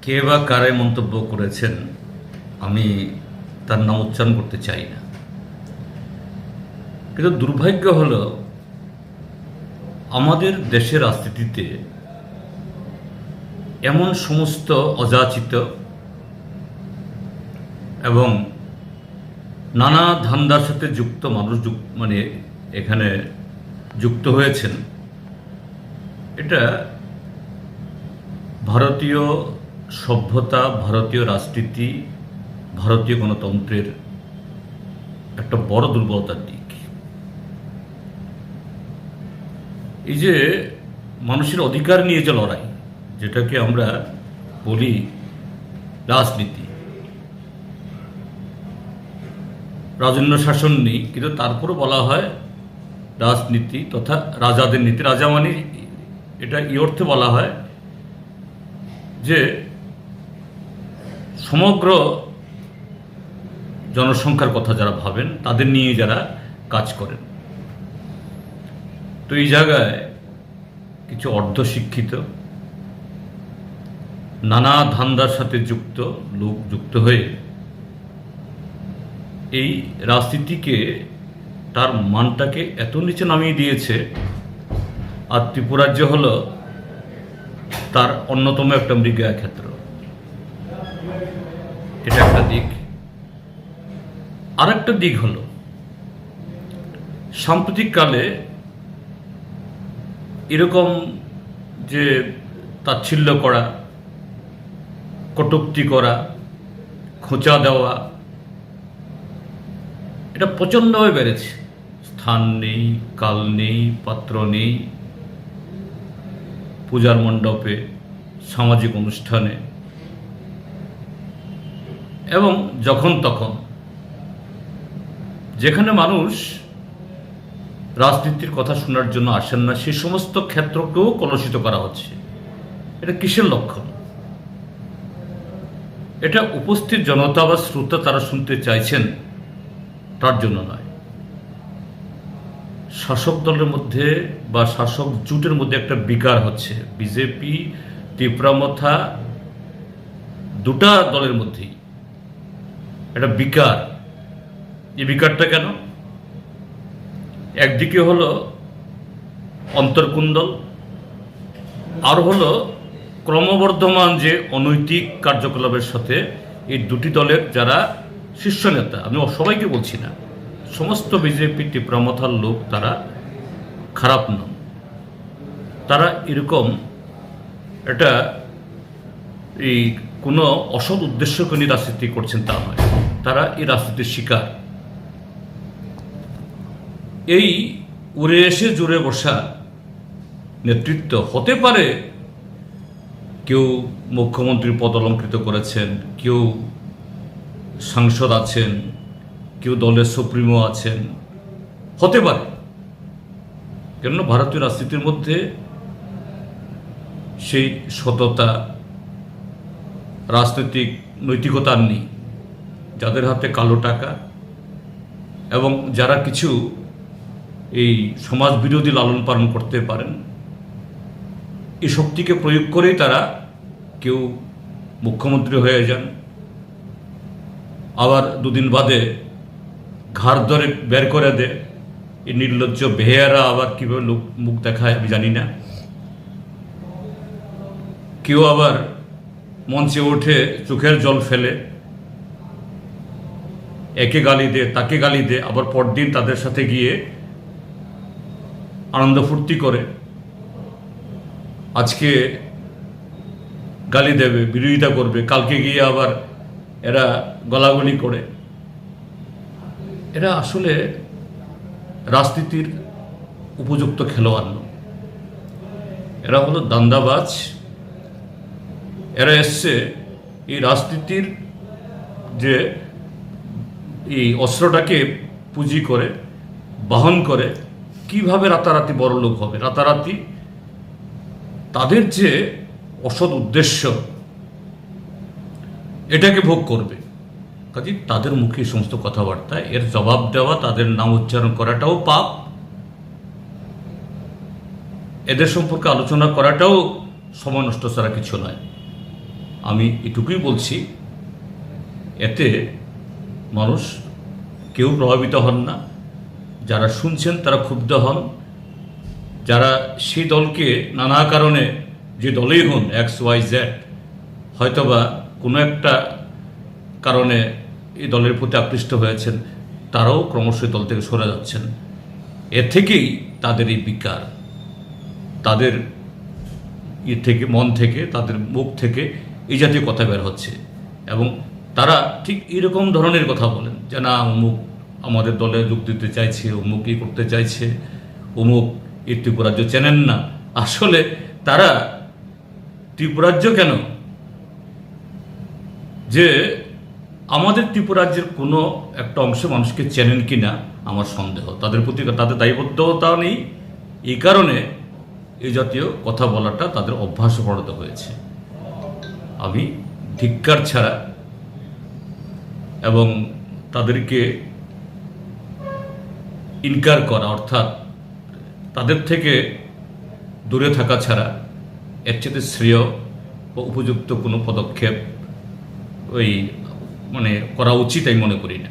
কে বা কারে মন্তব্য করেছেন আমি তার নাম উচ্চারণ করতে চাই না, কিন্তু দুর্ভাগ্য হলো আমাদের দেশের রাজনীতিতে এমন সমস্ত অযাচিত এবং নানা ধান্দার সাথে যুক্ত মানুষ এখানে যুক্ত হয়েছেন। এটা ভারতীয় সভ্যতা, ভারতীয় রাজনীতি, ভারতীয় গণতন্ত্রের একটা বড় দুর্বলতার দিক। এই যে মানুষের অধিকার নিয়ে যে লড়াই, যেটাকে আমরা বলি রাজনীতি, রাজন্য শাসন নেই, কিন্তু তারপরও বলা হয় রাজনীতি তথা রাজাদের নীতি। রাজা মানে এটা এই অর্থে বলা হয় যে সমগ্র জনসংখ্যার কথা যারা ভাবেন, তাদের নিয়ে যারা কাজ করেন। তো এই জায়গায় কিছু অর্ধশিক্ষিত, নানা ধান্দার সাথে যুক্ত লোক যুক্ত হয়ে এই রাজনীতিকে, তার মানটাকে এত নিচে নামিয়ে দিয়েছে। আর ত্রিপুরাজ্য হল তার অন্যতম একটা মৃগয়া ক্ষেত্র। এটা একটা দিক। আর একটা দিক হলো সাম্প্রতিককালে এরকম যে তাচ্ছিল্য করা, কটূক্তি করা, খোঁচা দেওয়া, এটা প্রচণ্ডভাবে বেড়েছে। স্থান নেই, কাল নেই, পাত্র নেই, পূজার মণ্ডপে, সামাজিক অনুষ্ঠানে এবং যখন তখন, যেখানে মানুষ রাজনীতির কথা শোনার জন্য আসেন না, সে সমস্ত ক্ষেত্রকেও কলুষিত করা হচ্ছে। এটা কিসের লক্ষণ? এটা উপস্থিত জনতা বা শ্রোতা তারা শুনতে চাইছেন তার জন্য নয়। শাসক দলের মধ্যে বা শাসক জোটের মধ্যে একটা বিকার হচ্ছে। বিজেপি, তীব্রামথা, দুটা দলের মধ্যেই একটা বিকার। এই বিকারটা কেন? একদিকে হলো অন্তর্কুণ্ডল, আর হলো ক্রমবর্ধমান যে অনৈতিক কার্যকলাপের সাথে এই দুটি দলের যারা শীর্ষ নেতা, আমি সবাইকে বলছি না, সমস্ত বিজেপি তীব্রামথার লোক তারা খারাপ নন। তারা এরকম এটা এই কোনো অসৎ উদ্দেশ্যকে নিয়ে রাজনীতি করছেন তা নয়, তারা এই রাজনীতির শিকার। এই উড়ে এসে জুড়ে বসা নেতৃত্ব হতে পারে কেউ মুখ্যমন্ত্রীর পদ অলঙ্কৃত করেছেন, কেউ সাংসদ আছেন, কেউ দলের সুপ্রিমো আছেন, হতে পারে। কেননা ভারতীয় রাজনীতির মধ্যে সেই সততা, রাজনৈতিক নৈতিকতা নেই। যাদের হাতে কালো টাকা এবং যারা কিছু এই সমাজ বিরোধী লালন পালন করতে পারেন, এই শক্তিকে প্রয়োগ করেই তারা কেউ মুখ্যমন্ত্রী হয়ে যান, আবার দুদিন বাদে ঘাড় ধরে বের করে দেয়। এই নির্লজ্জ বেহেয়ারা আবার কীভাবে মুখ দেখায় আমি জানি না। কেউ আবার মঞ্চে ওঠে চোখের জল ফেলে, একে গালি দে, তাকে গালি দে, আবার পরদিন তাদের সাথে গিয়ে আনন্দ ফুর্তি করে। আজকে গালি দেবে, বিরোধিতা করবে, কালকে গিয়ে আবার এরা গলাগলি করে। এরা আসলে রাজনীতির উপযুক্ত খেলোয়াড় নয়, এরা হলো দান্দাবাজ। এরা এসছে এই রাজনীতির যে এই অস্ত্রটাকে পুঁজি করে, বহন করে কিভাবে রাতারাতি বড় লোক হবে, রাতারাতি তাদের যে অসৎ উদ্দেশ্য এটাকে ভোগ করবে। কাজে তাদের মুখে সমস্ত কথাবার্তা, এর জবাব দেওয়া, তাদের নাম উচ্চারণ করাটাও পাপ, এদের সম্পর্কে আলোচনা করাটাও সময় নষ্ট ছাড়া কিছু নয়। আমি এটুকুই বলছি, এতে মানুষ কেউ প্রভাবিত হন না। যারা শুনছেন তারা ক্ষুব্ধ হন। যারা সেই দলকে নানা কারণে, যে দলেই হন XYZ, হয়তোবা কোনো একটা কারণে এই দলের প্রতি আকৃষ্ট হয়েছেন, তারাও ক্রমশ দল থেকে সরে যাচ্ছেন। এর থেকেই তাদের এই বিকার, তাদের থেকে, মন থেকে, তাদের মুখ থেকে এই জাতীয় কথা বের হচ্ছে। এবং তারা ঠিক এরকম ধরনের কথা বলেন যে না, অমুক আমাদের দলে যোগ দিতে চাইছে, অমুক এই করতে চাইছে, অমুক এই ত্রিপুরাজ্য চেনেন না। আসলে তারা ত্রিপুরাজ্য কেন, যে আমাদের ত্রিপুরাজ্যের কোনো একটা অংশ মানুষকে চেনেন কি না আমার সন্দেহ। তাদের প্রতি তাদের দায়বদ্ধতা নেই, এই কারণে এই জাতীয় কথা বলাটা তাদের অভ্যাসে পরিণত হয়েছে। আমি ধিক্কার ছাড়া এবং তাদেরকে ইনকার করা, অর্থাৎ তাদের থেকে দূরে থাকা ছাড়া এর চেয়ে শ্রেয় ও উপযুক্ত কোনো পদক্ষেপ করা উচিত আমি মনে করি না।